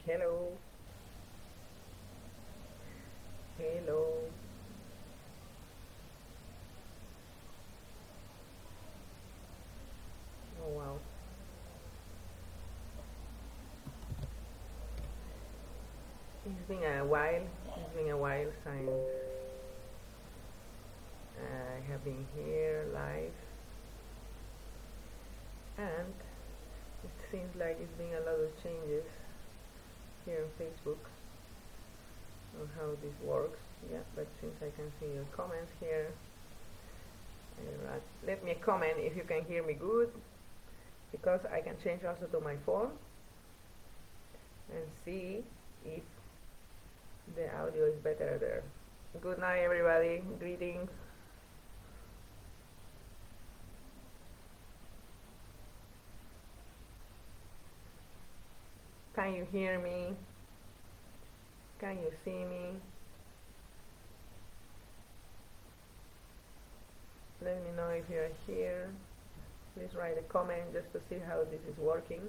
Hello. Hello. Oh wow. It's been a while. It's been a while since I have been here live, and it seems like it's been a lot of changes here on Facebook on how this works. Yeah, but since I can see your comments here, let me comment if you can hear me good, because I can change also to my phone and see if the audio is better there. Good night, everybody. Greetings. Can you hear me? Can you see me? Let me know if you're here. Please write a comment just to see how this is working.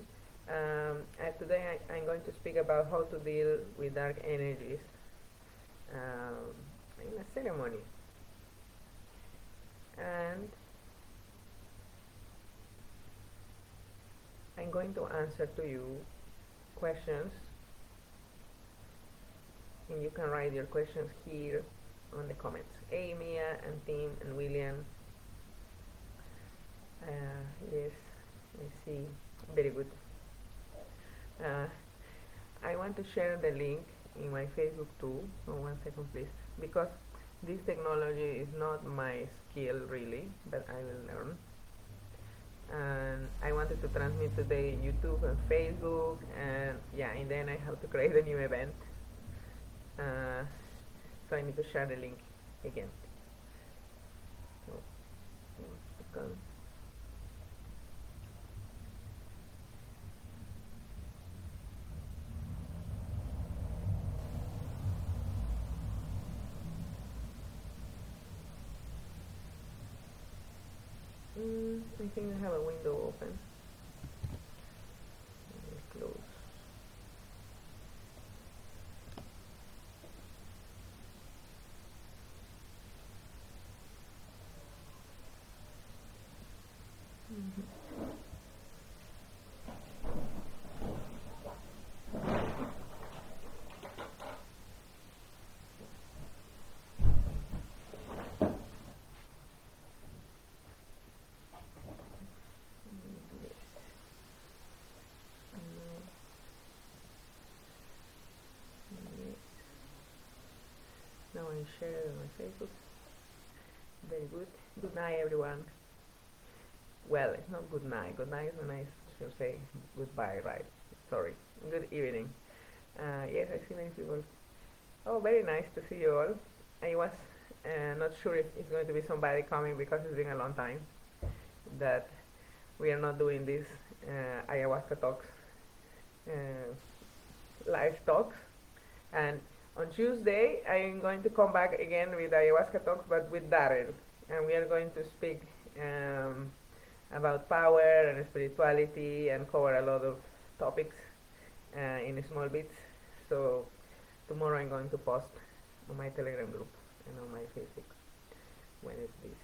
Today I'm going to speak about how to deal with dark energies in a ceremony. And I'm going to answer to you questions, and you can write your questions here on the comments. Hey, Mia and Tim and William. Yes, I see. Very good. I want to share the link in my Facebook too. So 1 second, please, because this technology is not my skill really, but I will learn. And I wanted to transmit today YouTube and Facebook, and yeah, and then I have to create a new event. So I need to share the link again. So, 1 second. I think I have a window open. Close. Now I share it on my Facebook. Very good. Good night, everyone. Well, it's not good night. Good night is when I should say goodbye, right? Sorry. Good evening. Yes, I see many people. Oh, very nice to see you all. I was not sure if it's going to be somebody coming, because it's been a long time that we are not doing this ayahuasca talks, live talks. And on Tuesday, I am going to come back again with ayahuasca talks, but with Daryl, and we are going to speak about power and spirituality and cover a lot of topics in small bits. So tomorrow I'm going to post on my Telegram group and on my Facebook when is this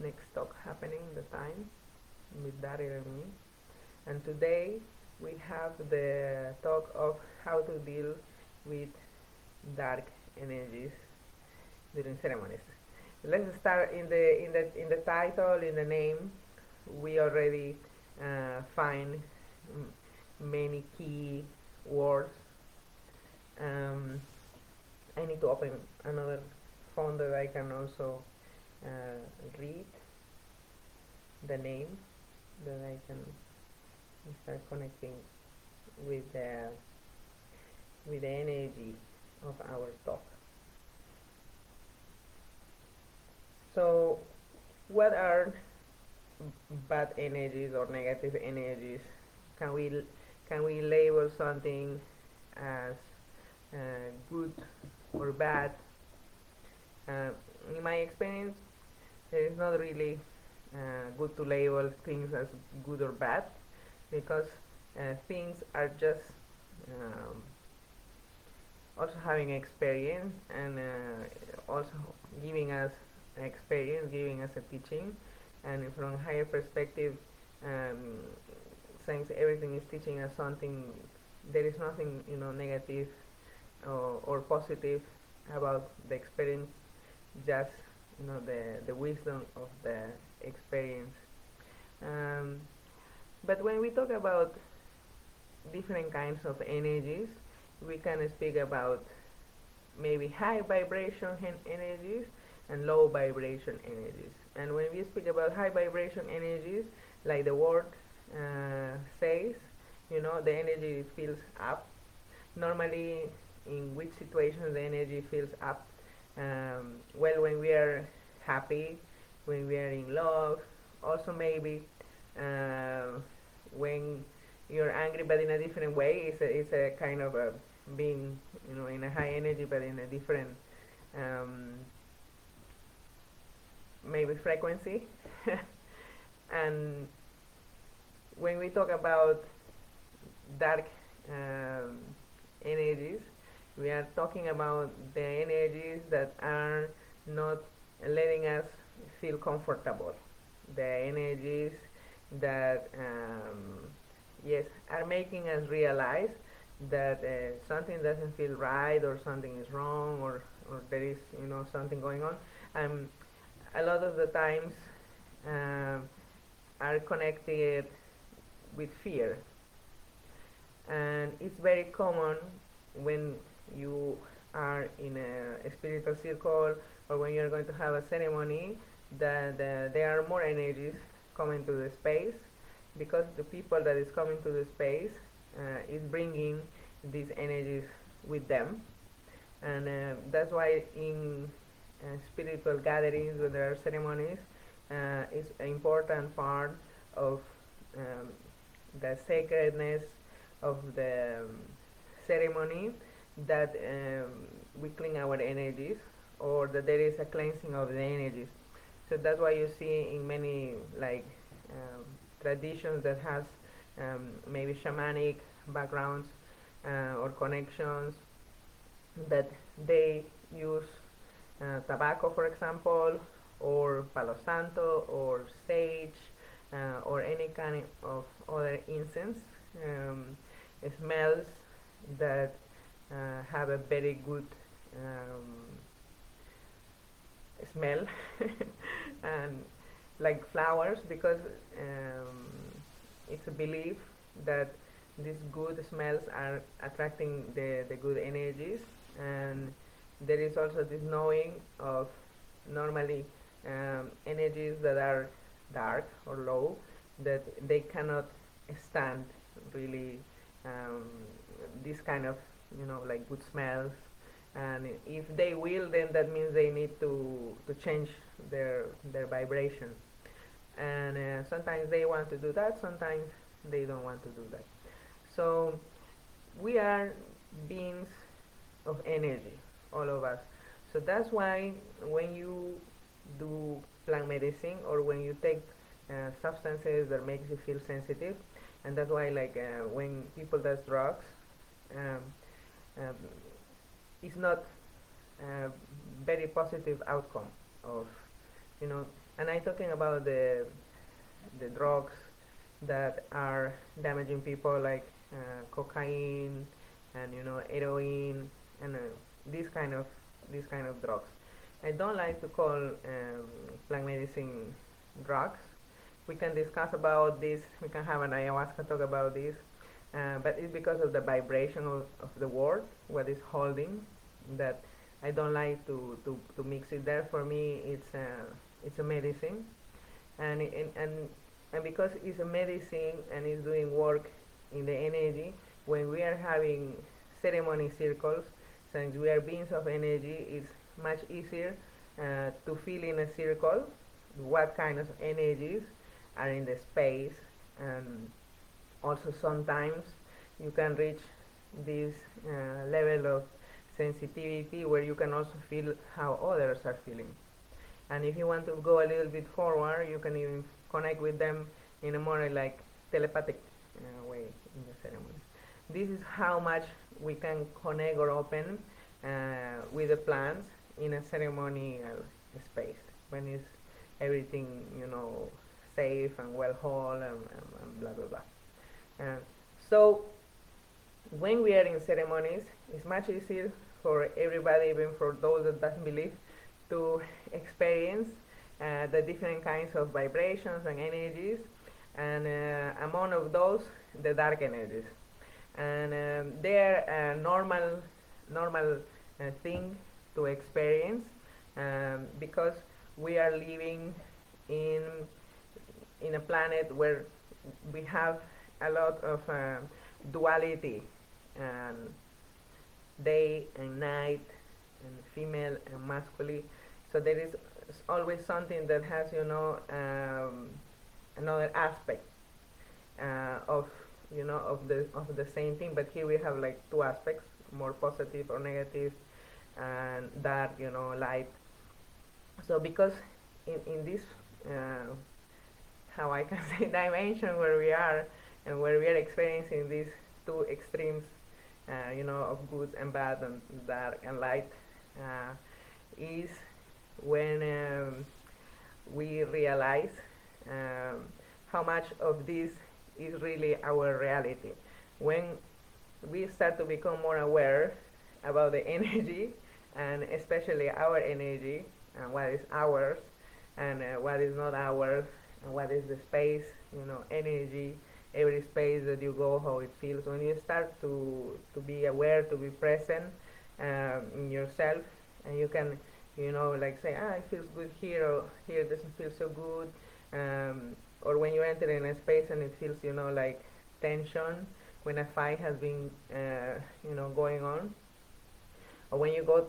next talk happening, the time with Daryl and me. And today we have the talk of how to deal with dark energies during ceremonies. Let's start in the title, in the name. We already find many key words. I need to open another font that I can also read the name, that I can start connecting with the energy of our talk. So, what are bad energies or negative energies? Can we label something as good or bad? In my experience, it is not really good to label things as good or bad, because things are just um, also having experience, and also giving us experience, giving us a teaching, and from a higher perspective, um, since everything is teaching us something, there is nothing negative or positive about the experience, just the wisdom of the experience. Um, but when we talk about different kinds of energies, we can speak about maybe high vibration energies and low vibration energies. And when we speak about high vibration energies, like the word says, the energy feels up. Normally, in which situations the energy feels up? Well, when we are happy, when we are in love, also maybe uh, when you're angry, but in a different way. It's a kind of a being, in a high energy, but in a different um, maybe frequency. And when we talk about dark um, energies, we are talking about the energies that are not letting us feel comfortable. The energies that, yes, are making us realize that something doesn't feel right, or something is wrong, or there is something going on. Um, a lot of the times um, are connected with fear, and it's very common when you are in a spiritual circle, or when you're going to have a ceremony, that there are more energies coming to the space, because the people that is coming to the space is bringing these energies with them. And that's why in spiritual gatherings, when there are ceremonies, is an important part of um, the sacredness of the ceremony, that we clean our energies, or that there is a cleansing of the energies. So that's why you see in many, like, traditions that has maybe shamanic backgrounds or connections, that they use tobacco, for example, or palo santo, or sage, or any kind of other incense smells that have a very good smell, and like flowers, because it's a belief that these good smells are attracting the good energies. And there is also this knowing of normally energies that are dark or low, that they cannot stand really um, this kind of like good smells. And if they will, then that means they need to change their vibration. And sometimes they want to do that, sometimes they don't want to do that. So we are beings of energy, all of us. So that's why when you do plant medicine, or when you take substances that makes you feel sensitive, and that's why, like, when people does drugs, um, um, it's not a very positive outcome of, and I'm talking about the drugs that are damaging people, like cocaine, and heroin, and these kind of drugs. I don't like to call plant medicine drugs. We can discuss about this. We can have an ayahuasca talk about this. But it's because of the vibration of the word, what is holding, that I don't like to mix it there. For me, it's a medicine, and and because it's a medicine and it's doing work in the energy. When we are having ceremony circles, since we are beings of energy, it's much easier to feel in a circle what kind of energies are in the space. And also sometimes you can reach this level of sensitivity, where you can also feel how others are feeling. And if you want to go a little bit forward, you can even connect with them in a more like telepathic way, this is how much we can connect or open with the plants in a ceremonial space, when it's everything, safe and well whole, and blah blah blah. And so when we are in ceremonies, it's much easier for everybody, even for those that doesn't believe, to experience the different kinds of vibrations and energies, and among of those, the dark energies. And they are a normal thing to experience, because we are living in a planet where we have a lot of duality, and day and night, and female and masculine. So there is always something that has, another aspect of the same thing. But here we have like two aspects, more positive or negative, and dark, light. So because in this how I can say dimension where we are, and where we are experiencing these two extremes, of good and bad, and dark and light, is when we realize how much of this is really our reality. When we start to become more aware about the energy, and especially our energy, and what is ours, and what is not ours, and what is the space, energy, every space that you go, how it feels. When you start to be aware, to be present in yourself, and you can, like say, it feels good here, or here it doesn't feel so good, or when you enter in a space and it feels, like tension, when a fight has been, going on, or when you go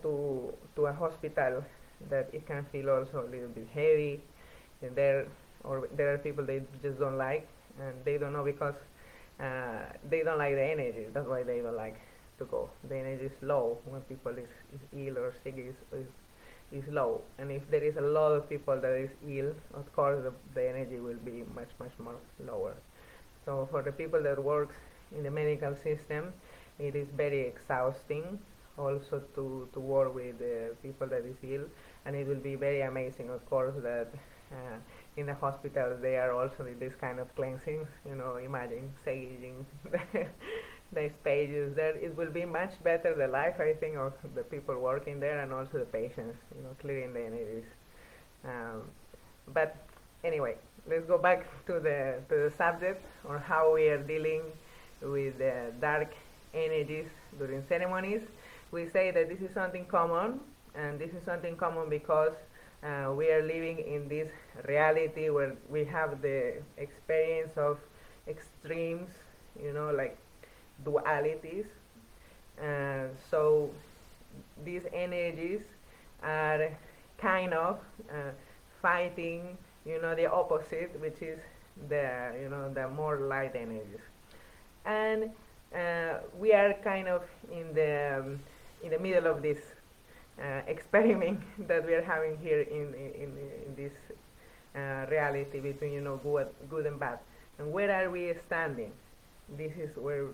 to a hospital, that it can feel also a little bit heavy, and there are people they just don't like, and they don't know, because they don't like the energy. That's why they don't like to go. The energy is low when people is ill or sick, is low. And if there is a lot of people that is ill, of course the energy will be much more lower. So for the people that works in the medical system, it is very exhausting also to work with people that is ill, and it will be very amazing, of course, that in the hospital they are also in this kind of cleansing, imagine saging the stages there. It will be much better, the life, I think, of the people working there, and also the patients, clearing the energies. But anyway, let's go back to the subject, on how we are dealing with the dark energies during ceremonies. We say that this is something common, and this is something common because we are living in this reality where we have the experience of extremes, like dualities. So these energies are kind of fighting, the opposite, which is the more light energies. And we are kind of in the middle of this experiment that we are having here in this reality between, good and bad. And where are we standing? This is where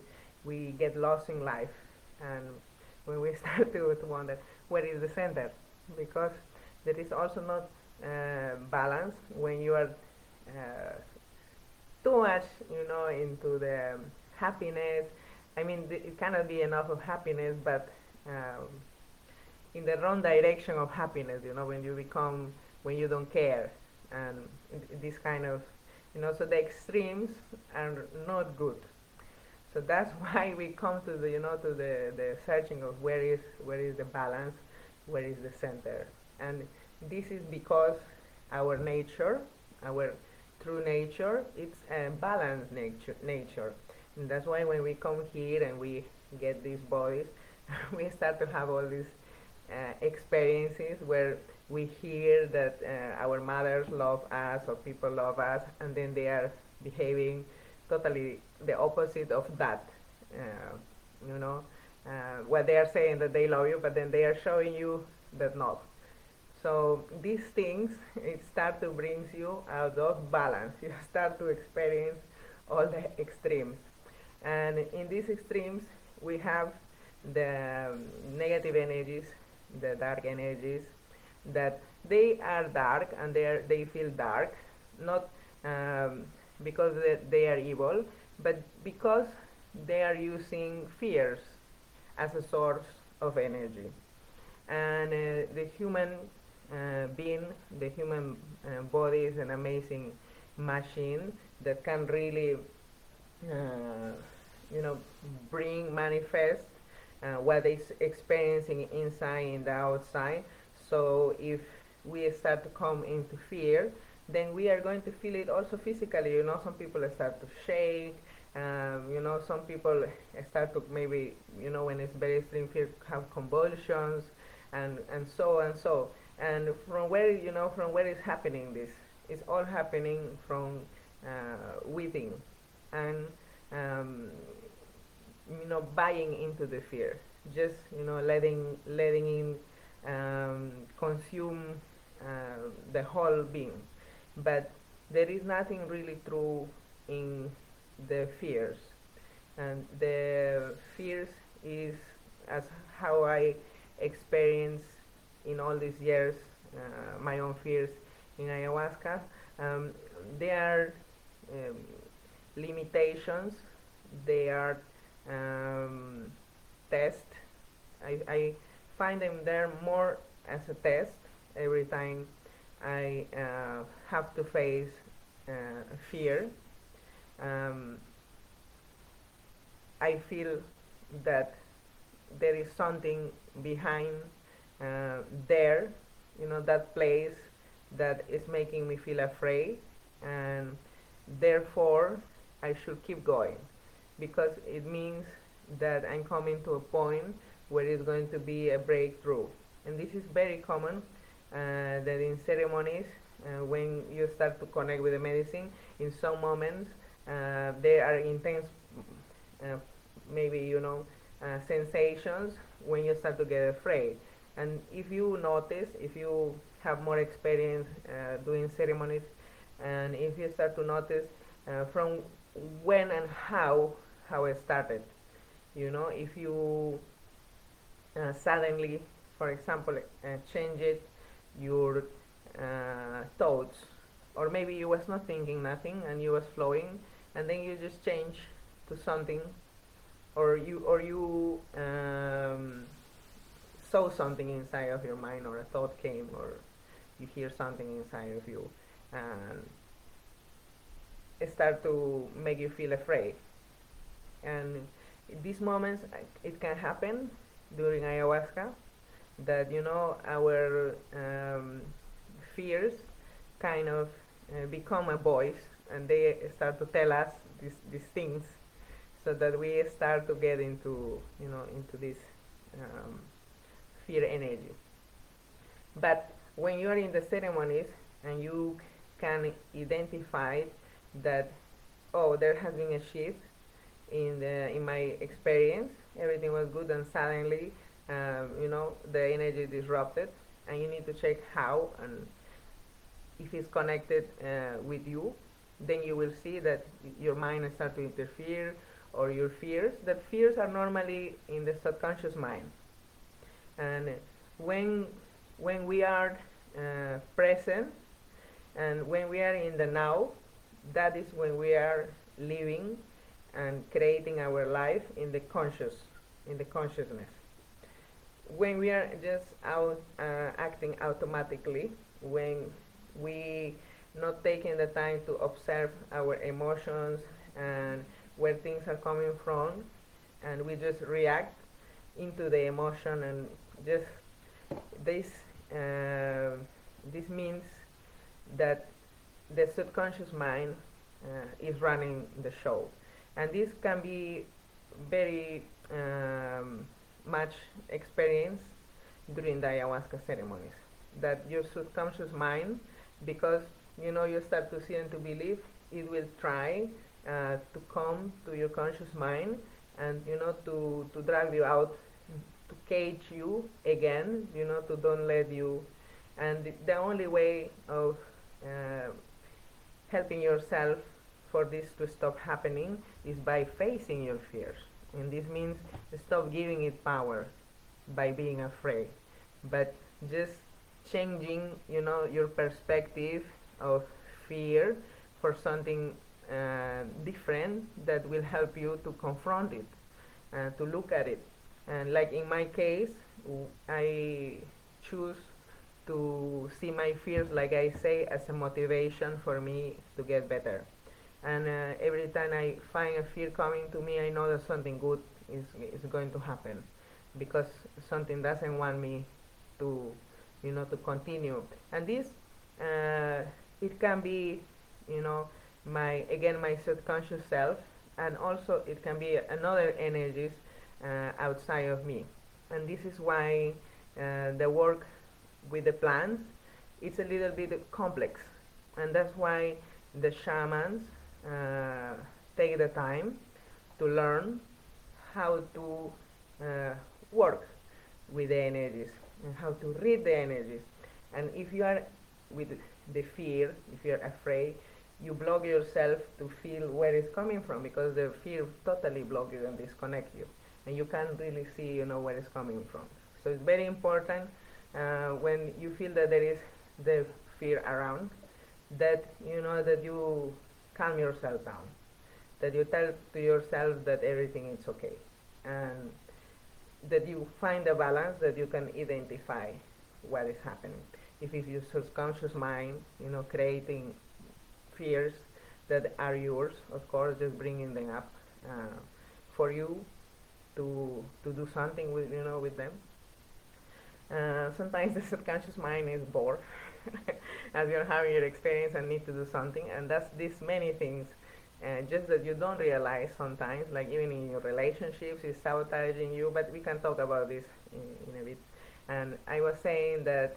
we get lost in life, and when we start to wonder where is the center, because there is also not balance when you are too much, into the happiness. I mean, it cannot be enough of happiness, but in the wrong direction of happiness, when you don't care, and this kind of, so the extremes are not good. So that's why we come to the searching of where is the balance, where is the center. And this is because our nature, our true nature, it's a balanced nature. And that's why when we come here and we get these bodies, we start to have all these experiences where we hear that our mothers love us, or people love us, and then they are behaving totally the opposite of that. What they are saying that they love you, but then they are showing you that not. So these things, it start to brings you out of balance. You start to experience all the extremes. And in these extremes, we have the negative energies, the dark energies, that they are dark and they feel dark, not because they are evil, but because they are using fears as a source of energy. And the human being, the human body is an amazing machine that can really, uh, you know, bring manifest what is experiencing inside and the outside. So if we start to come into fear, then we are going to feel it also physically. You know, some people start to shake. You know, some people start to maybe, you know, when it's very extreme fear, have convulsions, and so and so. And from where, you know, from where is happening this? It's all happening from within, and um, you know, buying into the fear, just, you know, letting in consume the whole being. But there is nothing really true in the fears, and the fears is as how I experience in all these years my own fears in ayahuasca. um, they are um, limitations, they are um, test. I find them there more as a test every time I have to face fear. um, I feel that there is something behind there, you know, that place that is making me feel afraid, and therefore I should keep going, because it means that I'm coming to a point where it's going to be a breakthrough. And this is very common, that in ceremonies, when you start to connect with the medicine, in some moments there are intense, uh, maybe, you know, sensations when you start to get afraid. And if you notice, if you have more experience doing ceremonies, and if you start to notice from when and how it started, you know, if you suddenly, for example, change it, your thoughts, or maybe you was not thinking nothing and you was flowing, and then you just change to something, or you saw something inside of your mind, or a thought came, or you hear something inside of you, and it start to make you feel afraid. And in these moments, it can happen during ayahuasca, that, you know, our fears kind of become a voice, and they start to tell us these things, so that we start to get into, you know, into this um, fear energy. But when you are in the ceremonies and you can identify that, oh, there has been a shift in my experience, everything was good, and suddenly, you know, the energy disrupted, and you need to check how, and if it's connected with you, then you will see that your mind starts to interfere, or your fears. That fears are normally in the subconscious mind, and when when we are present, and when we are in the now, that is when we are living and creating our life in the consciousness. When we are just out acting automatically, when we not taking the time to observe our emotions and where things are coming from, and we just react into the emotion, and just this this means that the subconscious mind is running the show. And this can be very much experienced during the ayahuasca ceremonies, that your subconscious mind, because, you know, you start to see and to believe, it will try to come to your conscious mind, and, you know, to drag you out, to cage you again, you know, to don't let you. And the only way of helping yourself for this to stop happening is by facing your fears. And this means stop giving it power by being afraid, but just changing, your perspective of fear for something different that will help you to confront it, to look at it. And like in my case, I choose to see my fears, like I say, as a motivation for me to get better. And every time I find a fear coming to me, I know that something good is going to happen, because something doesn't want me to, to continue. And this, it can be, my subconscious self, and also it can be another energies outside of me. And this is why the work with the plants, it's a little bit complex, and that's why the shamans take the time to learn how to work with the energies and how to read the energies. And if you are with the fear, if you're afraid, you block yourself to feel where it's coming from, because the fear totally blocks you and disconnects you, and you can't really see, where it's coming from. So it's very important when you feel that there is the fear around, that that you calm yourself down, that you tell to yourself that everything is okay, and that you find a balance, that you can identify what is happening. If it's your subconscious mind, creating fears that are yours, of course, just bringing them up for you to do something with them. Sometimes the subconscious mind is bored as you're having your experience and need to do something, and that's these many things, just that you don't realize sometimes, like even in your relationships, is sabotaging you. But we can talk about this in a bit. And I was saying that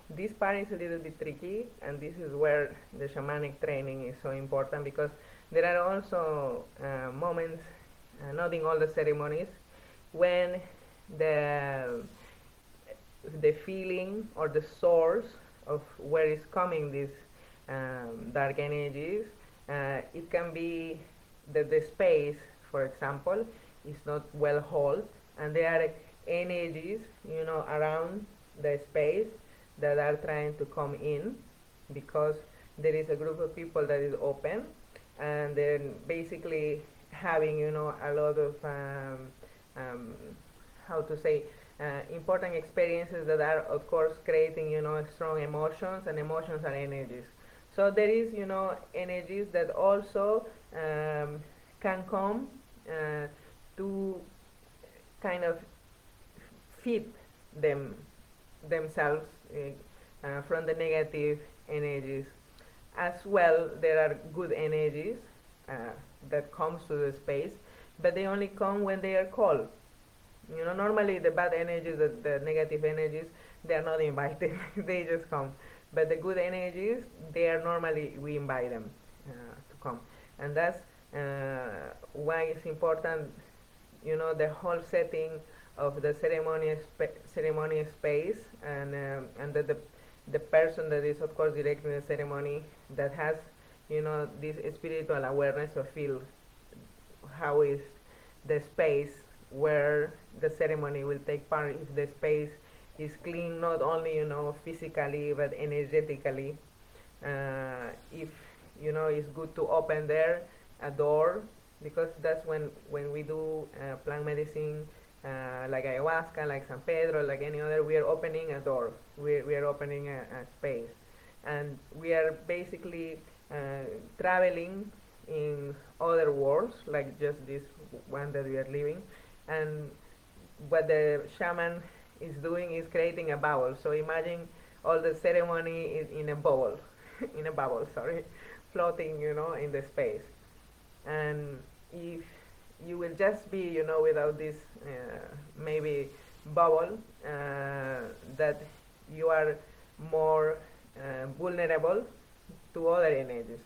this part is a little bit tricky, and this is where the shamanic training is so important, because there are also moments, not in all the ceremonies, when the feeling or the source of where is coming these dark energies, it can be that the space, for example, is not well held, and there are energies, around the space that are trying to come in, because there is a group of people that is open, and then basically having, a lot of how to say, important experiences that are, of course, creating, strong emotions, and emotions are energies. So there is, energies that also can come to kind of feed themselves from the negative energies. As well, there are good energies that comes to the space, but they only come when they are called. Normally the bad energies, the negative energies, they are not invited. They just come. But the good energies, they are normally, we invite them to come. And that's why it's important, the whole setting of the ceremony space, and that the person that is, of course, directing the ceremony, that has, this spiritual awareness of feel how is the space where the ceremony will take part, if the space is clean, not only, physically, but energetically. If, it's good to open there a door, because that's when we do plant medicine, like ayahuasca, like San Pedro, like any other, we are opening a door, we are opening a space, and we are basically traveling in other worlds, like just this one that we are living. And what the shaman is doing is creating a bubble. So imagine all the ceremony is in a bubble, in a bubble, sorry, floating, in the space. And if you will just be, without this maybe bubble, that you are more vulnerable to other energies.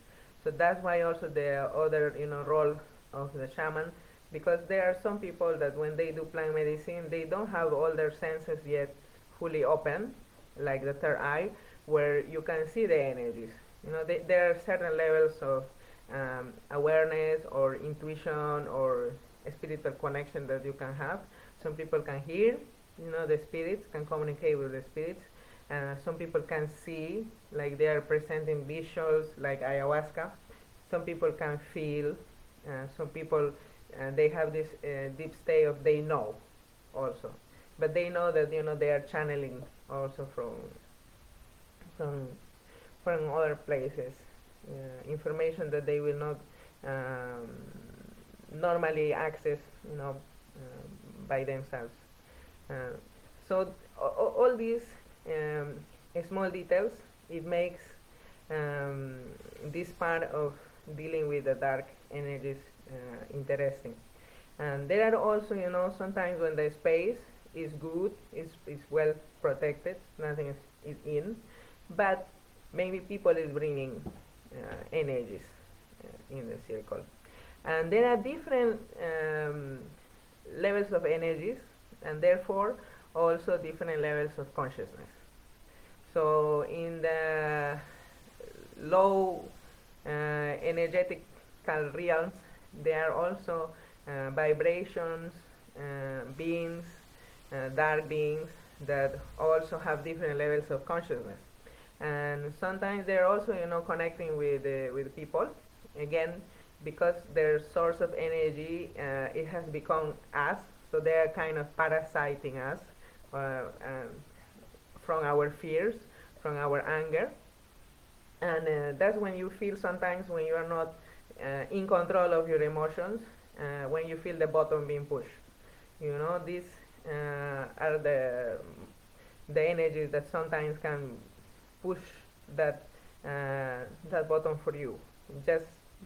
So that's why also the other, role of the shaman, because there are some people that when they do plant medicine, they don't have all their senses yet fully open, like the third eye, where you can see the energies. There are certain levels of awareness or intuition or spiritual connection that you can have. Some people can hear, the spirits, can communicate with the spirits. Some people can see, like they are presenting visuals, like ayahuasca. Some people can feel. Some people, they have this deep state of they know also. But they know that, they are channeling also from from other places, information that they will not um, normally access, by themselves. Uh, so all these um, small details, it makes this part of dealing with the dark energies interesting. And there are also, sometimes when the space is good, is well protected, nothing is in, but maybe people is bringing energies in the circle. And there are different levels of energies, and therefore also different levels of consciousness. So in the low energetic realms, there are also vibrations, beings, dark beings that also have different levels of consciousness. And sometimes they're also, connecting with people. Again, because their source of energy, it has become us, so they are kind of parasiting us from our fears, from our anger. And that's when you feel sometimes when you are not in control of your emotions, when you feel the button being pushed. These are the energies that sometimes can push that that button for you, just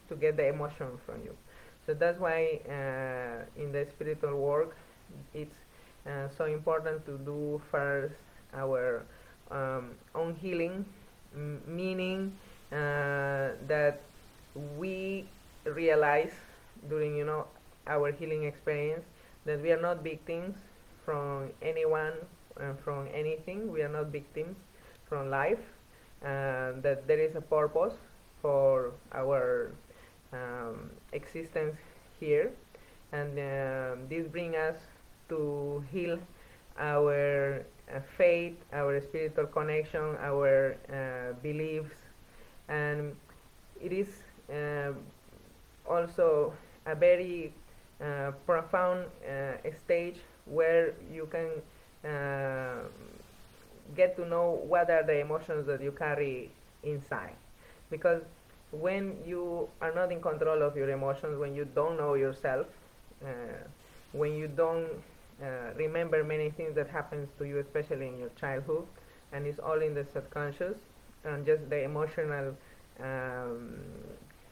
to get the emotion from you. So that's why in the spiritual work, it's so important to do first our own healing, meaning that we realize during our healing experience that we are not victims from anyone and from anything. We are not victims from life, that there is a purpose for our existence here, and this brings us to heal our faith, our spiritual connection, our beliefs, and it is also a very profound stage where you can get to know what are the emotions that you carry inside. Because when you are not in control of your emotions, when you don't know yourself, when you don't remember many things that happens to you, especially in your childhood, and it's all in the subconscious, and just the emotional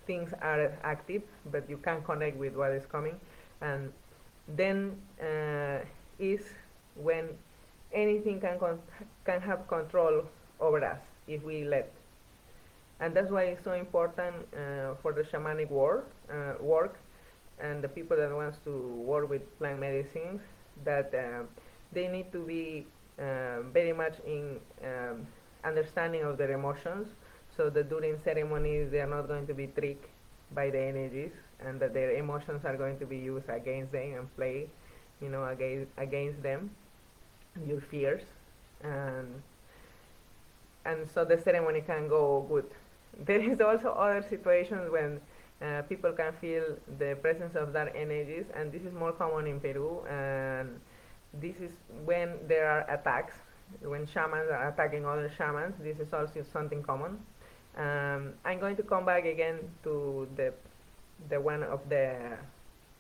things are active, but you can't connect with what is coming. And then is when anything can have control over us if we let. And that's why it's so important for the shamanic work and the people that wants to work with plant medicines, that they need to be very much in understanding of their emotions, so that during ceremonies they are not going to be tricked by the energies, and that their emotions are going to be used against them and play, against them, your fears, and so the ceremony can go good. There is also other situations when people can feel the presence of dark energies, and this is more common in Peru, and this is when there are attacks, when shamans are attacking other shamans. This is also something common. I'm going to come back again to the one of the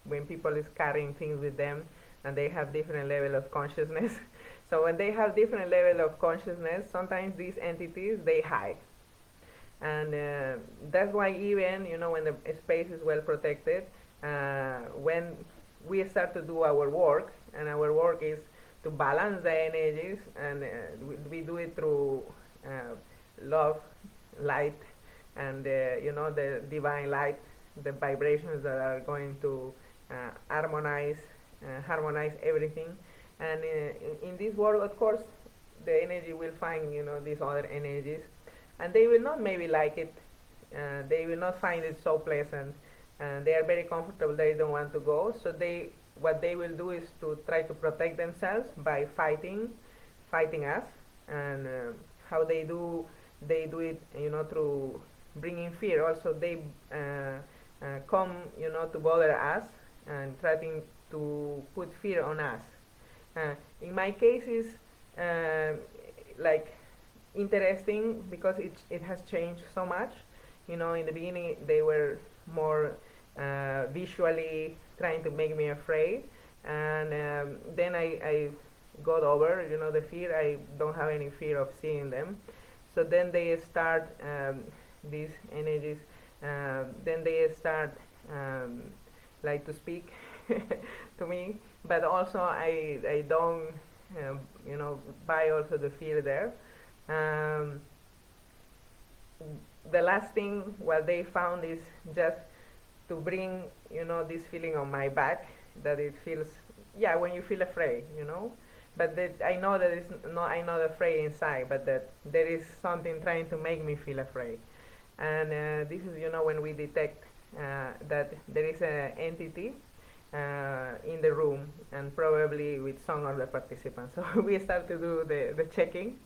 when people is carrying things with them and they have different level of consciousness. So when they have different level of consciousness, sometimes these entities, they hide. And that's why even, when the space is well protected, when we start to do our work, and our work is to balance the energies, and we do it through love, light, and the divine light, the vibrations that are going to harmonize everything. And in this world, of course, the energy will find these other energies, and they will not maybe like it. They will not find it so pleasant, and they are very comfortable. They don't want to go, so what they will do is to try to protect themselves by fighting us, and how they do it, through bringing fear. Also, they come, to bother us and trying to put fear on us. In my case, is uh, like interesting because it has changed so much. In the beginning they were more visually trying to make me afraid, and then I got over, the fear. I don't have any fear of seeing them. So then they start, these energies. Then they start, like, to speak to me, but also I don't, buy also the fear there. Um, the last thing what they found is just to bring, this feeling on my back, that it feels, yeah, when you feel afraid, but that I know that it's not, I'm not afraid inside, but that there is something trying to make me feel afraid. And this is, when we detect that there is an entity in the room, and probably with some of the participants. So we start to do the checking,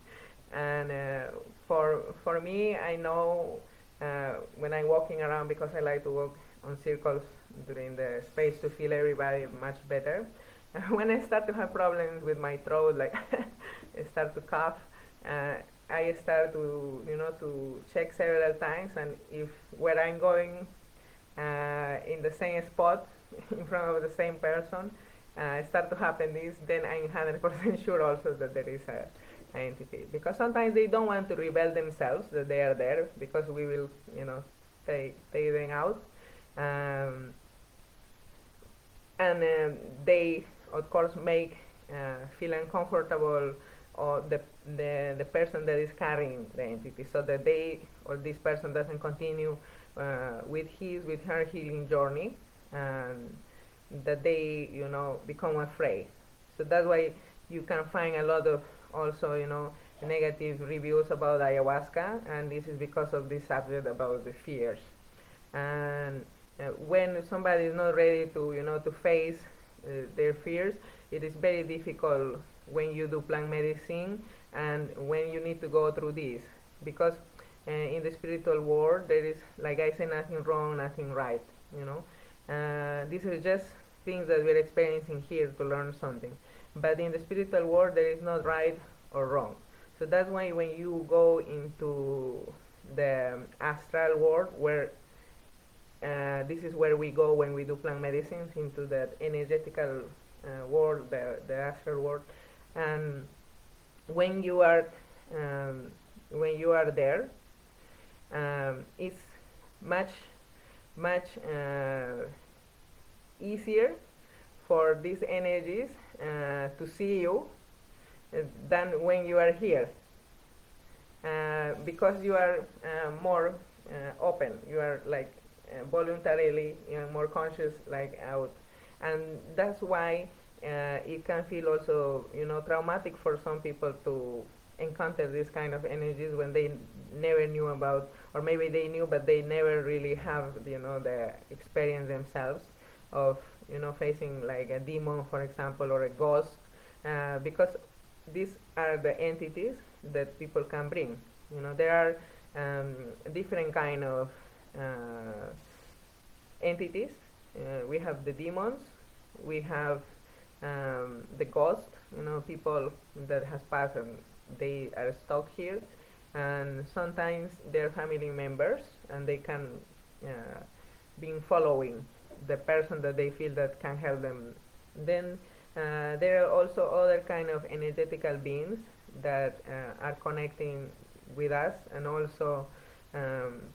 and for me, I know when I'm walking around, because I like to walk on circles during the space to feel everybody much better. When I start to have problems with my throat, like I start to cough, uh, I start to, to check several times, and if where I'm going, in the same spot in front of the same person, start to happen this, then I'm 100% sure also that there is a entity. Because sometimes they don't want to reveal themselves that they are there, because we will, take them out. Um, and they, of course, make feel uncomfortable, or the person that is carrying the entity, so that they, or this person, doesn't continue with her healing journey, and that they, become afraid. So that's why you can find a lot of also, negative reviews about ayahuasca, and this is because of this subject about the fears. And when somebody is not ready to, to face their fears, it is very difficult when you do plant medicine, and when you need to go through this, because in the spiritual world there is, like I say, nothing wrong, nothing right. This is just things that we're experiencing here to learn something, but in the spiritual world there is not right or wrong. So that's why when you go into the astral world, where this is where we go when we do plant medicines, into that energetical world, the astral world. And when you are there, it's much easier for these energies to see you than when you are here, because you are more open. You are like voluntarily, more conscious, like out, and that's why it can feel also, traumatic for some people to encounter this kind of energies when they never knew about, or maybe they knew but they never really have, the experience themselves of, facing like a demon, for example, or a ghost, because these are the entities that people can bring. There are different kind of entities. We have the demons, we have the ghost, people that has passed and they are stuck here, and sometimes they're family members, and they can be following the person that they feel that can help them. Then there are also other kind of energetical beings that are connecting with us, and also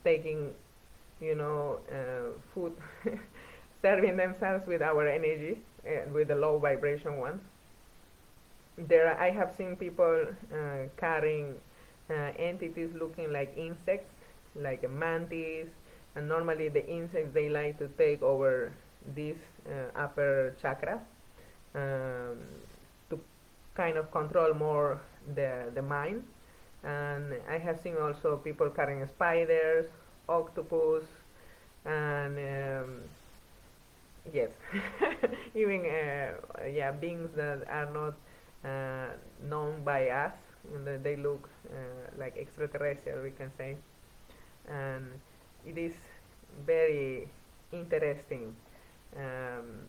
taking, food, serving themselves with our energy, with the low vibration ones. I have seen people carrying entities looking like insects, like a mantis, and normally the insects, they like to take over this upper chakra, um, to kind of control more the mind. And I have seen also people carrying spiders, octopus, and yes, even yeah, beings that are not known by us, and that they look like extraterrestrial, we can say. And it is very interesting um,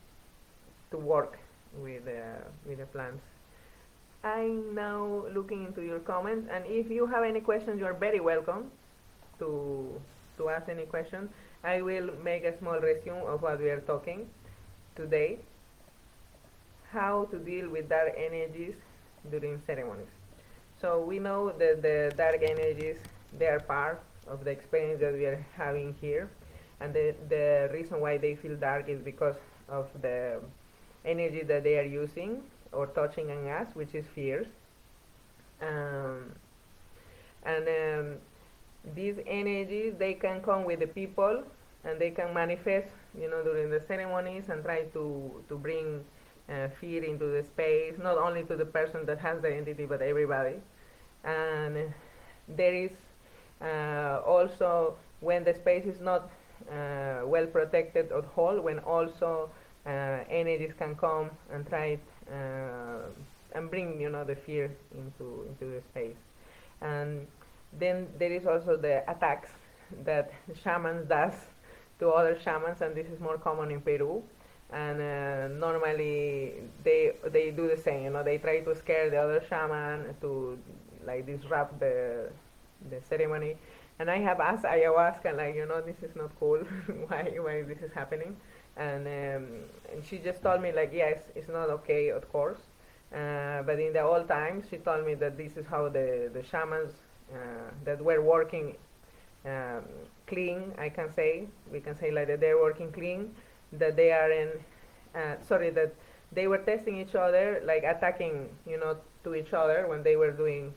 to work with the plants. I'm now looking into your comments, and if you have any questions, you are very welcome to ask any question. I will make a small resume of what we are talking today. How to deal with dark energies during ceremonies. So we know that the dark energies, they are part of the experience that we are having here, and the reason why they feel dark is because of the energy that they are using or touching on us, which is fears. Um, and these energies, they can come with the people, and they can manifest, during the ceremonies, and try to bring fear into the space, not only to the person that has the entity, but everybody. And there is also, when the space is not well protected or whole, when also energies can come and try and bring, the fear into the space. And then there is also the attacks that shamans does to other shamans, and this is more common in Peru. And normally they do the same. They try to scare the other shaman to like disrupt the ceremony. And I have asked ayahuasca, like, this is not cool. why this is happening? And she just told me, like, yes, it's not okay, of course. But in the old times, she told me that this is how the shamans that were working um, clean, we can say like that they're working clean, that they are that they were testing each other, like attacking, to each other when they were doing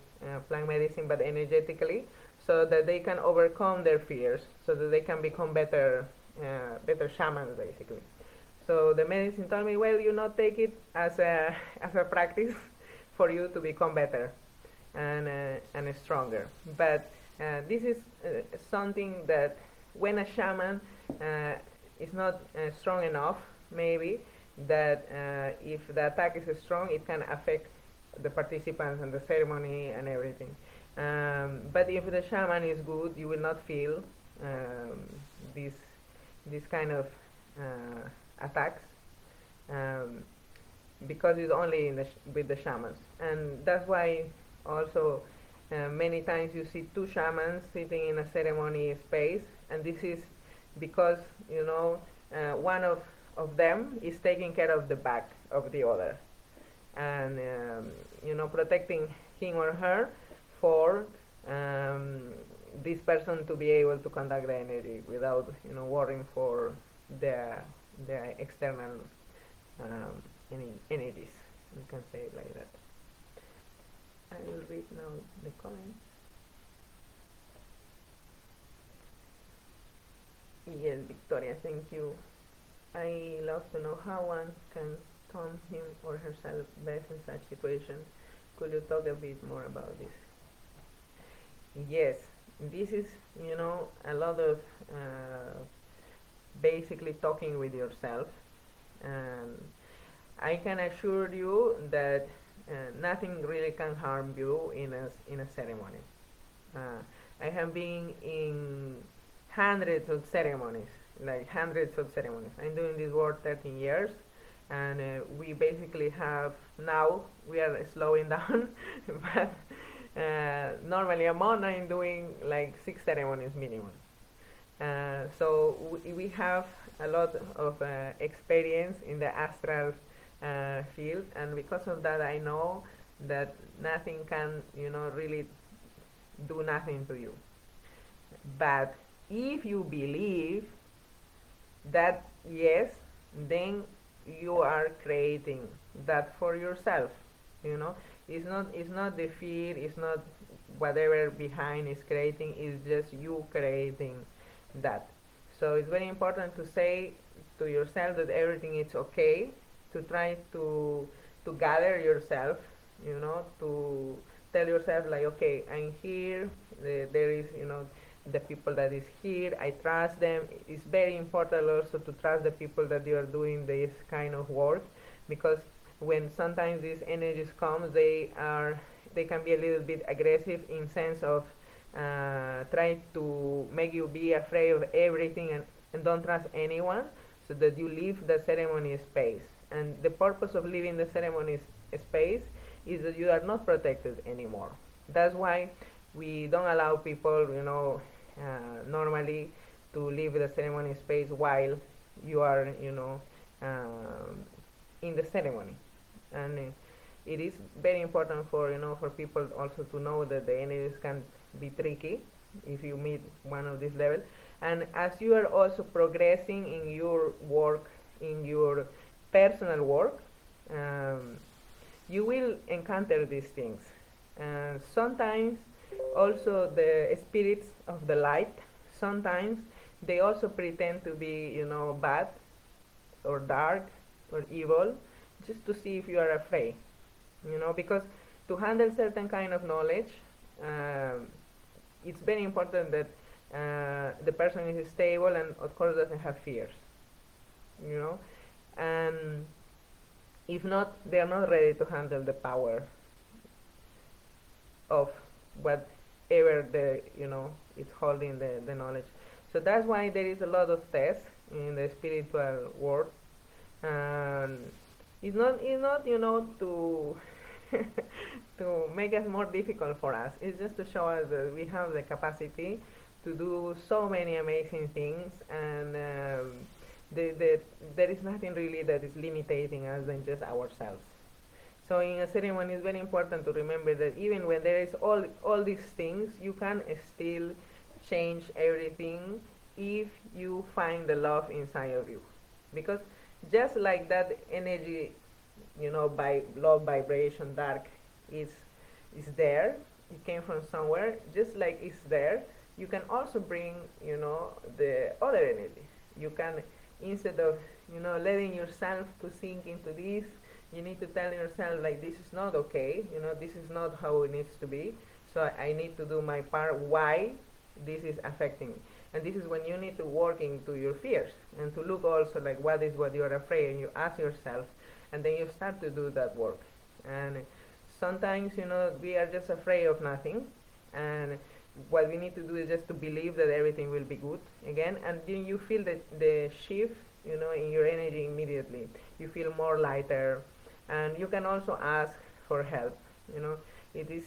plant medicine, but energetically, so that they can overcome their fears, so that they can become better shamans, basically. So the medicine told me, well, take it as a as a practice for you to become better and stronger. But this is something that when a shaman is not strong enough, maybe that if the attack is strong, it can affect the participants and the ceremony and everything. But if the shaman is good, you will not feel um, this this kind of attacks, um, because it's only with the shamans. And that's why also many times you see two shamans sitting in a ceremony space, and this is because one of them is taking care of the back of the other, and protecting him or her for this person to be able to conduct the energy without worrying for the external energies. We can say it like that. I will read now the comments. Yes, Victoria, thank you. I love to know how one can calm him or herself best in such situations. Could you talk a bit more about this? Yes, this is, a lot of basically talking with yourself. And I can assure you that nothing really can harm you in a ceremony. I have been in hundreds of ceremonies, like hundreds of ceremonies. I'm doing this work 13 years, and we basically have, now we are slowing down, but normally a month I'm doing like 6 ceremonies minimum. So we have a lot of experience in the astral field, and because of that I know that nothing can really do nothing to you. But if you believe that, yes, then you are creating that for yourself. It's not the fear, it's not whatever behind is creating, it's just you creating that. So it's very important to say to yourself that everything is okay, to try to gather yourself, to tell yourself like, okay, I'm here, there is, the people that is here, I trust them. It's very important also to trust the people that you are doing this kind of work, because when sometimes these energies come, they can be a little bit aggressive in sense of try to make you be afraid of everything, and don't trust anyone, so that you leave the ceremony space. And the purpose of leaving the ceremony space is that you are not protected anymore. That's why we don't allow people, normally, to leave the ceremony space while you are, in the ceremony. And it is very important for people also to know that the energies can be tricky if you meet one of these levels. And as you are also progressing in your work, in your personal work, you will encounter these things. Sometimes also the spirits of the light, sometimes they also pretend to be, bad or dark or evil, just to see if you are afraid. Because to handle certain kind of knowledge, it's very important that the person is stable and of course doesn't have fears. And if not, they are not ready to handle the power of whatever is holding the knowledge. So that's why there is a lot of tests in the spiritual world. And it's not to to make us more difficult for us. It's just to show us that we have the capacity to do so many amazing things, and there is nothing really that is limiting us than just ourselves. So in a ceremony, it's very important to remember that even when there is all these things, you can still change everything if you find the love inside of you. Because just like that energy, by love vibration, dark, is there, it came from somewhere, just like it's there, you can also bring, the other energy. You can, instead of, letting yourself to sink into this, you need to tell yourself like, this is not okay, this is not how it needs to be, so I need to do my part, why this is affecting me. And this is when you need to work into your fears and to look also like what is what you are afraid, and you ask yourself, and then you start to do that work. And sometimes, we are just afraid of nothing, and what we need to do is just to believe that everything will be good again, and then you feel the shift, in your energy immediately. You feel more lighter, and you can also ask for help. It is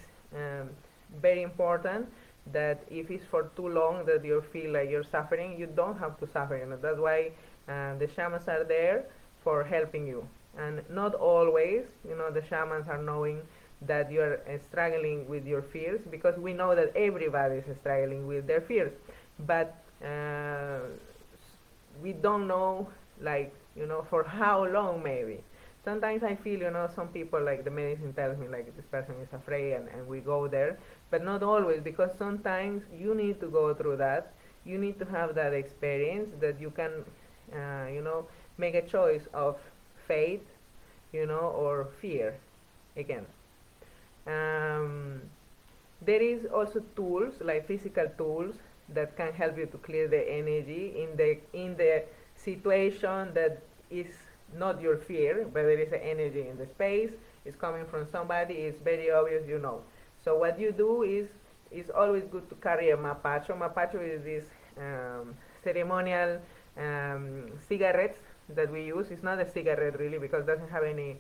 very important that if it's for too long that you feel like you're suffering, you don't have to suffer. That's why the shamans are there for helping you. And not always, the shamans are knowing that you're struggling with your fears, because we know that everybody is struggling with their fears, but we don't know, like, for how long maybe. Sometimes I feel, some people, like the medicine tells me, like, this person is afraid, and we go there, but not always, because sometimes you need to go through that. You need to have that experience that you can, make a choice of faith, or fear again. There is also tools, like physical tools, that can help you to clear the energy in the situation that is not your fear, but there is an energy in the space. It's coming from somebody. It's very obvious, So what you do is, it's always good to carry a mapacho. Mapacho is this ceremonial cigarettes that we use. It's not a cigarette really, because it doesn't have any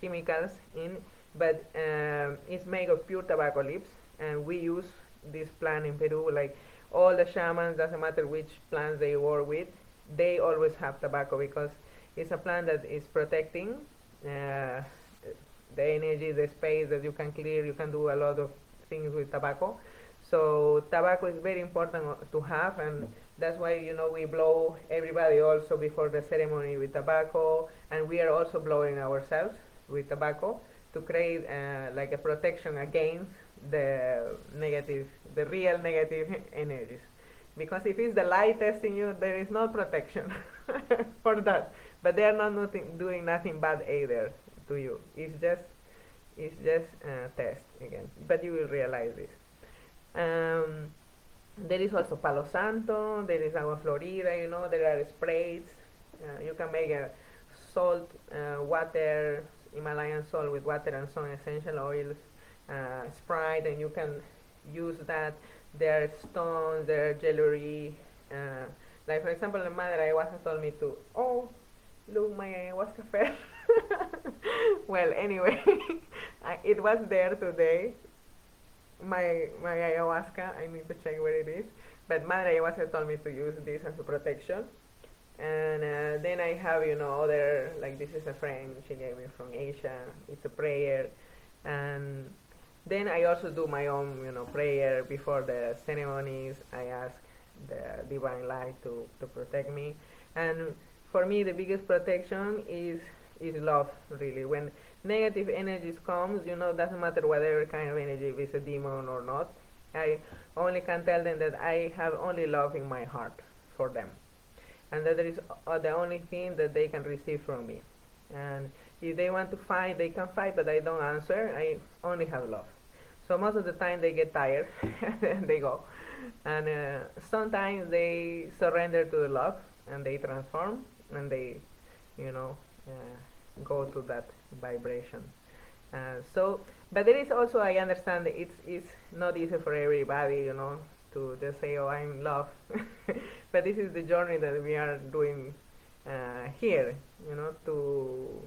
chemicals in, but it's made of pure tobacco leaves, and we use this plant in Peru. Like all the shamans, doesn't matter which plants they work with, they always have tobacco, because it's a plant that is protecting the energy, the space that you can clear. You can do a lot of things with tobacco. So tobacco is very important to have, and that's why, we blow everybody also before the ceremony with tobacco, and we are also blowing ourselves with tobacco to create like a protection against the real negative energies. Because if it's the light testing you, there is no protection for that. But they are not doing nothing bad either to you. It's just It's just a test again, but you will realize this. Um, there is also Palo Santo, there is Agua Florida, there are sprays. You can make a salt, water, Himalayan salt with water and some essential oils, Sprite, and you can use that. There are stones, there are jewelry. Like for example, the mother ayahuasca told me to, oh, look, my ayahuasca fell. Well, anyway, it was there today. My ayahuasca, I need to check where it is. But Mother Ayahuasca told me to use this as a protection. And then I have, other, like this is a friend she gave me from Asia. It's a prayer. And then I also do my own, prayer before the ceremonies. I ask the divine light to protect me. And for me, the biggest protection is love, really. When negative energies comes, doesn't matter whatever kind of energy, if it's a demon or not, I only can tell them that I have only love in my heart for them, and that there is the only thing that they can receive from me. And if they want to fight, they can fight, but I don't answer. I only have love. So most of the time they get tired and they go. And sometimes they surrender to the love and they transform and they, go to that vibration. But there is also, I understand that it's not easy for everybody, to just say, oh, I'm in love. But this is the journey that we are doing here, to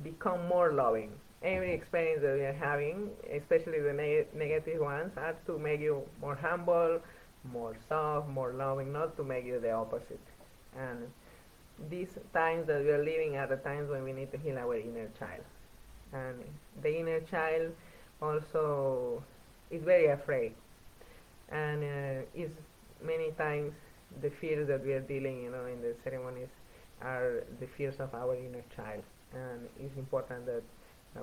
become more loving. Every experience that we are having, especially the negative ones, are to make you more humble, more soft, more loving, not to make you the opposite. And these times that we are living are the times when we need to heal our inner child. And the inner child also is very afraid. And is many times the fears that we are dealing, in the ceremonies are the fears of our inner child. And it's important that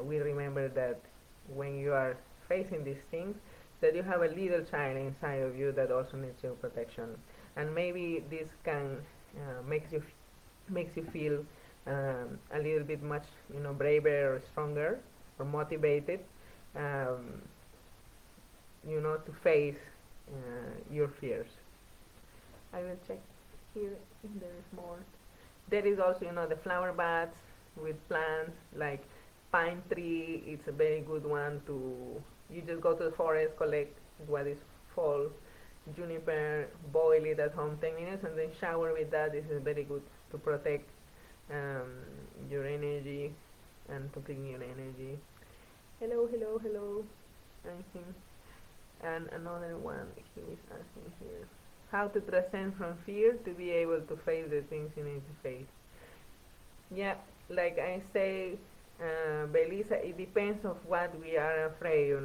we remember that when you are facing these things, that you have a little child inside of you that also needs your protection. And maybe this can makes you feel a little bit much, braver or stronger or motivated, to face your fears. I will check here if there is more. There is also, the flower beds with plants like pine tree. It's a very good one to. You just go to the forest, collect what is fall, juniper, boil it at home 10 minutes, and then shower with that. This is very good to protect your energy and to bring your energy. Hello, hello, hello. I think. And another one he is asking here. How to transcend from fear to be able to face the things you need to face. Yeah, like I say, Belisa, it depends of what we are afraid,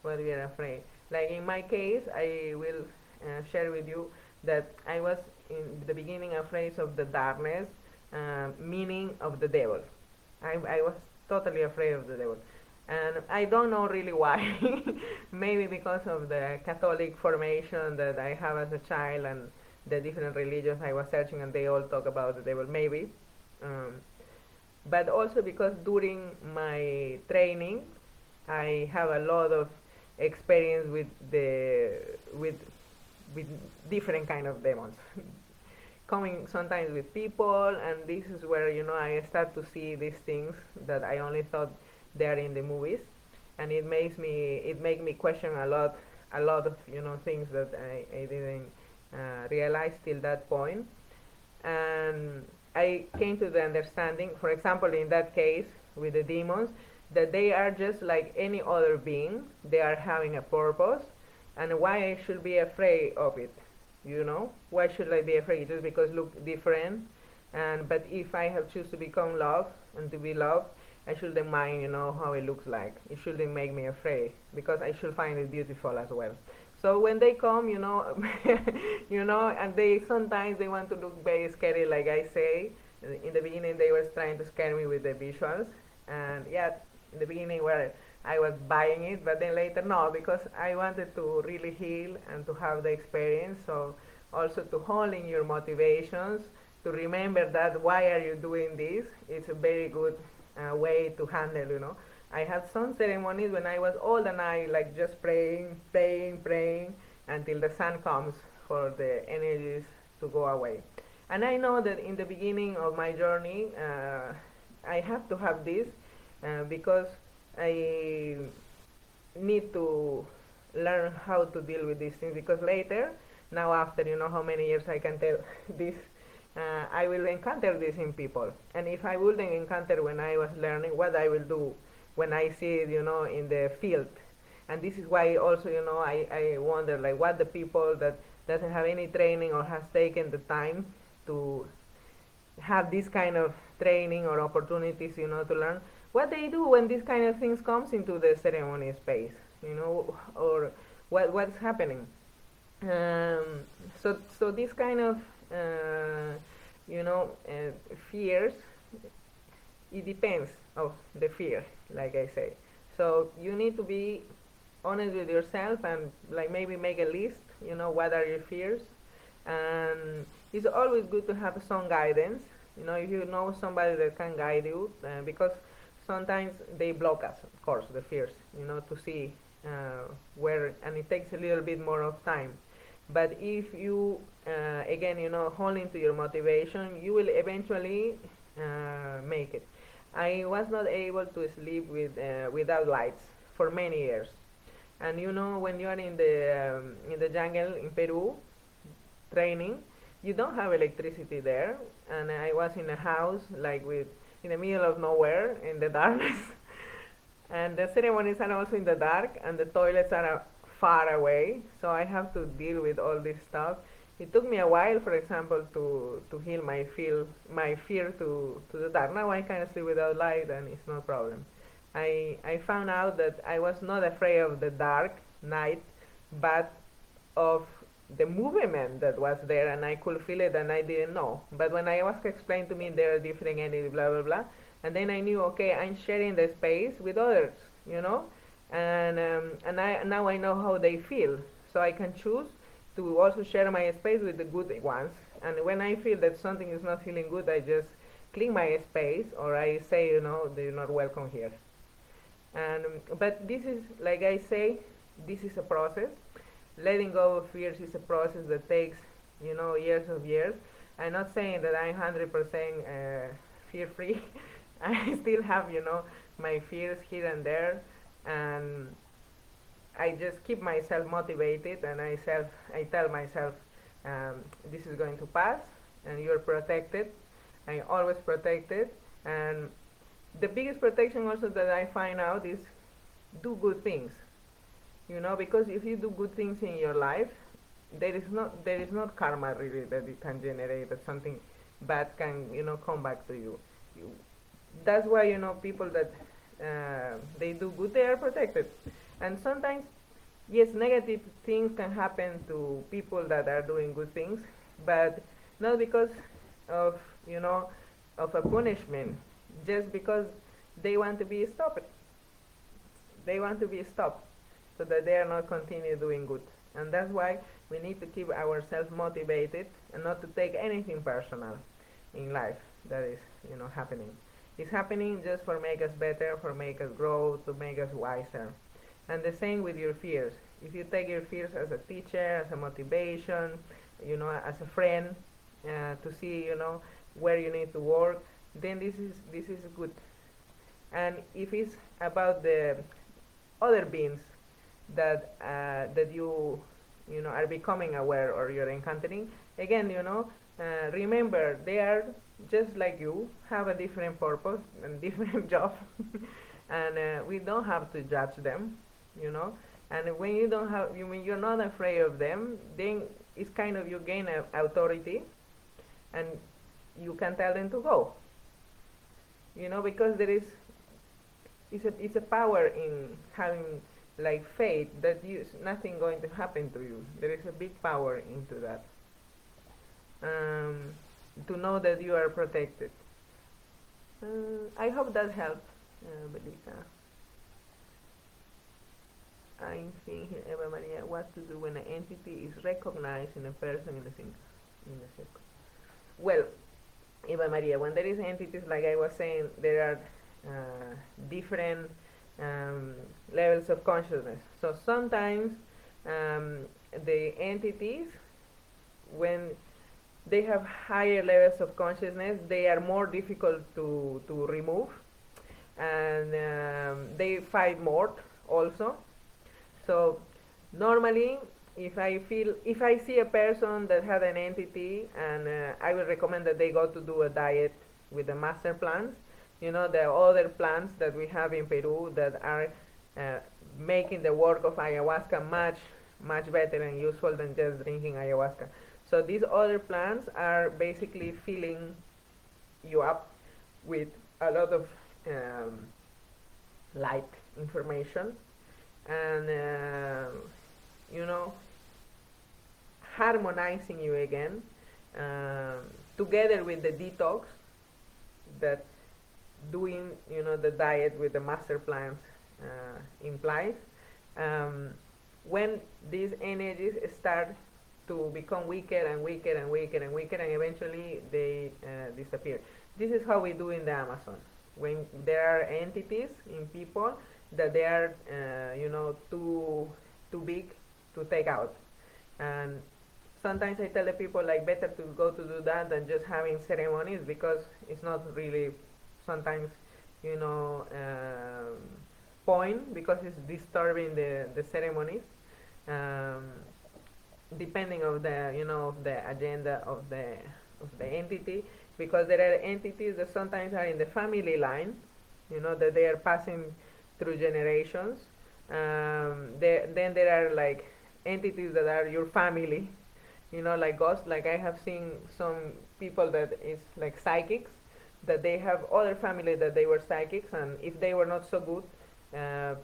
what we are afraid. Like in my case, I will share with you that I was in the beginning afraid of the darkness, meaning of the devil. I was totally afraid of the devil. And I don't know really why. Maybe because of the Catholic formation that I have as a child and the different religions I was searching, and they all talk about the devil, maybe. But also because during my training, I have a lot of experience with different kind of demons, coming sometimes with people, and this is where I start to see these things that I only thought they are in the movies, and it makes me question a lot of things that I didn't realize till that point. And I came to the understanding, for example, in that case with the demons, that they are just like any other being. They are having a purpose, and why I should be afraid of it? Why should I be afraid? Just because look different. But if I have choose to become love and to be loved, I shouldn't mind, how it looks like. It shouldn't make me afraid, because I should find it beautiful as well. So when they come, and they sometimes they want to look very scary, like I say. In the beginning, they were trying to scare me with the visuals, and yeah, in the beginning where I was buying it, but then later no, because I wanted to really heal and to have the experience. So also to hold in your motivations, to remember that why are you doing this. It's a very good way to handle, I had some ceremonies when I was all the night, like just praying, praying, praying until the sun comes for the energies to go away. And I know that in the beginning of my journey, I have to have this because I need to learn how to deal with these things, because later, now after how many years I can tell this, I will encounter this in people. And if I wouldn't encounter when I was learning, what I will do when I see it, in the field. And this is why also, I wonder like what the people that doesn't have any training or has taken the time to have this kind of training or opportunities, to learn what they do when this kind of things comes into the ceremony space, or what's happening. So this kind of fears, it depends of the fear, like I say. So you need to be honest with yourself and like maybe make a list, what are your fears. And it's always good to have some guidance, if you know somebody that can guide you, because sometimes they block us, of course, the fears, to see where, and it takes a little bit more of time. But if you, again, hold into your motivation, you will eventually make it. I was not able to sleep without lights for many years. And when you are in the jungle in Peru training, you don't have electricity there. And I was in a house like in the middle of nowhere in the darkness. And the ceremonies are also in the dark, and the toilets are far away. So I have to deal with all this stuff. It took me a while, for example, to heal my fear to the dark. Now I can sleep without light, and it's no problem. I found out that I was not afraid of the dark night, but of the movement that was there, and I could feel it, and I didn't know. But when I was explained to me there are different entities, blah blah blah, and then I knew, okay, I'm sharing the space with others, and now I know how they feel, so I can choose to also share my space with the good ones. And when I feel that something is not feeling good, I just clean my space, or I say, they're not welcome here. And but this is, like I say, this is a process. Letting go of fears is a process that takes, years of years. I'm not saying that I'm 100% fear-free. I still have, my fears here and there, and I just keep myself motivated, and I tell myself, this is going to pass, and you're protected. I'm always protected. And the biggest protection also that I find out is do good things. Because if you do good things in your life, there is not karma really that it can generate, that something bad can come back to you. That's why people that they do good, they are protected. And sometimes, yes, negative things can happen to people that are doing good things, but not because of of a punishment, just because they want to be stopped. They want to be stopped, so that they are not continue doing good. And that's why we need to keep ourselves motivated and not to take anything personal in life that is happening. It's happening just for make us better, for make us grow, to make us wiser. And the same with your fears. If you take your fears as a teacher, as a motivation, as a friend, to see where you need to work, then this is good. And if it's about the other beings that you are becoming aware or you're encountering, again, remember they are just like you, have a different purpose and different job, and we don't have to judge them. And when you don't have, when you're not afraid of them, then it's kind of you gain authority, and you can tell them to go. Because there is it's a power in having like faith that nothing going to happen to you. There is a big power into that. To know that you are protected. I hope that helped, Belita. I'm seeing here, Eva Maria, what to do when an entity is recognized in a person in the circle. Well, Eva Maria, when there is entities, like I was saying, there are different um, levels of consciousness. So sometimes um, the entities, when they have higher levels of consciousness, they are more difficult to remove, and they fight more also. So normally, if I see a person that had an entity, and I will recommend that they go to do a diet with the master plants. You know, the other plants that we have in Peru that are uh, making the work of ayahuasca much better and useful than just drinking ayahuasca. So these other plants are basically filling you up with a lot of um, light information, and you know, harmonizing you again, um, together with the detox that doing, you know, the diet with the master plants implies. um, when these energies start to become weaker and weaker and weaker and weaker, and eventually they disappear. This is how we do in the Amazon. When there are entities in people that they are, you know, too big to take out, and sometimes I tell the people, like, better to go to do that than just having ceremonies, because it's not really sometimes, you know, point, because it's disturbing the ceremonies, um, depending of the, you know, of the agenda of the entity, because there are entities that sometimes are in the family line, you know, that they are passing through generations. Then there are like entities that are your family, you know, like ghosts. Like I have seen some people that is like psychics, that they have other family that they were psychics, and if they were not so good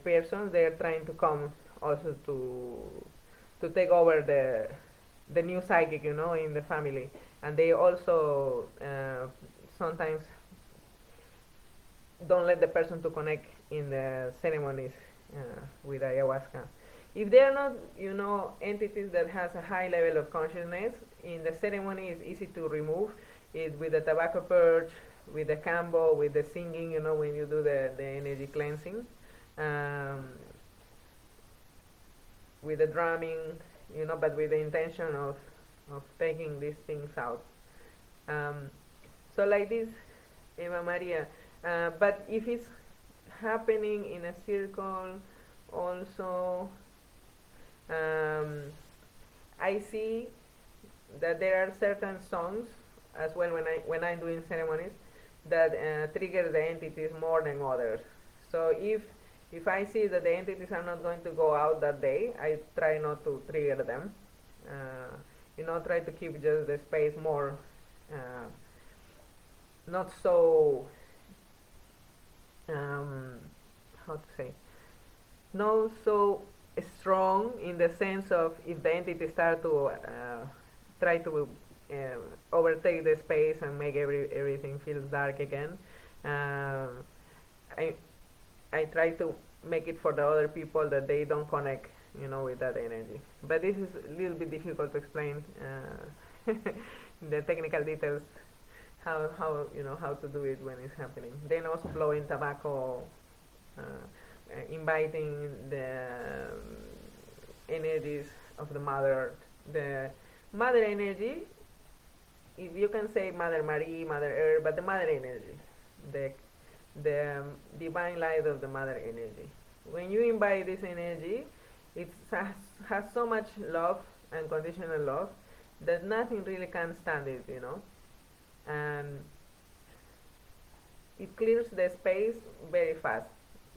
persons, they are trying to come also to take over the new psychic, you know, in the family, and they also sometimes don't let the person to connect in the ceremonies with ayahuasca. If they are not, you know, entities that has a high level of consciousness, in the ceremony it's easy to remove it with the tobacco purge, with the cambo, with the singing, you know, when you do the energy cleansing, um, with the drumming, you know, but with the intention of taking these things out. Um, so like this, Eva Maria. But if it's happening in a circle, also, um, I see that there are certain songs as well when I'm doing ceremonies that trigger the entities more than others. So if I see that the entities are not going to go out that day, I try not to trigger them. You know, try to keep just the space more, not so, um, how to say, not so strong, in the sense of if the entities start to try to overtake the space and make everything feels dark again. Um, I I try to make it for the other people that they don't connect, you know, with that energy. But this is a little bit difficult to explain the technical details, how you know how to do it when it's happening. Then also blowing tobacco, inviting the energies of the mother, the mother energy. If you can say Mother Marie, Mother Earth, but the mother energy, the divine light of the mother energy. When you invite this energy, it has so much love, unconditional love, that nothing really can stand it, you know, and it clears the space very fast.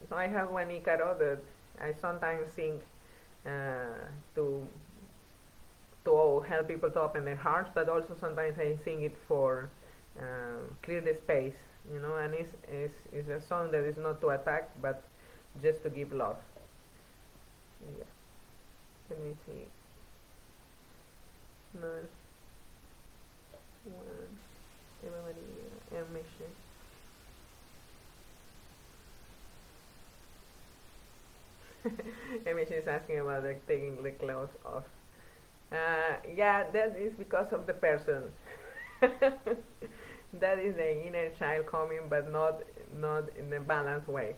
So I have one Icaro that I sometimes sing uh, to help people to open their hearts, but also sometimes I sing it for clear the space, you know, and it's a song that is not to attack, but just to give love. Yeah. Let me see. No. One. Eva Maria. Mission. Mission is asking about like taking the clothes off. Yeah, that is because of the person. That is the inner child coming, but not in a balanced way.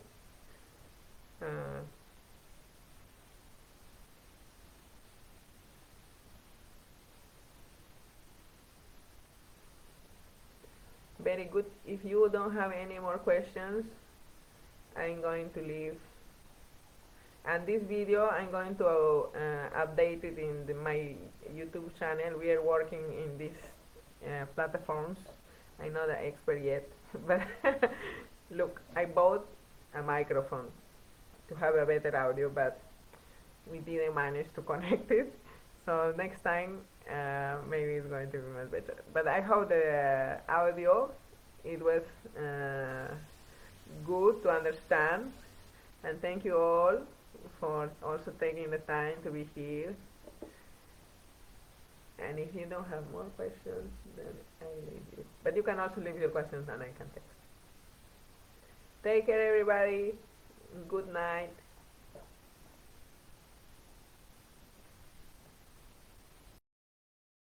Very good. If you don't have any more questions, I'm going to leave. And this video, I'm going to update it in my YouTube channel. We are working in these platforms. I'm not an expert yet, but look, I bought a microphone to have a better audio, but we didn't manage to connect it. So next time, maybe it's going to be much better. But I hope the audio, it was good to understand. And thank you all for also taking the time to be here. And if you don't have more questions, then I leave you. But you can also leave your questions and I can text. Take care, everybody. Good night.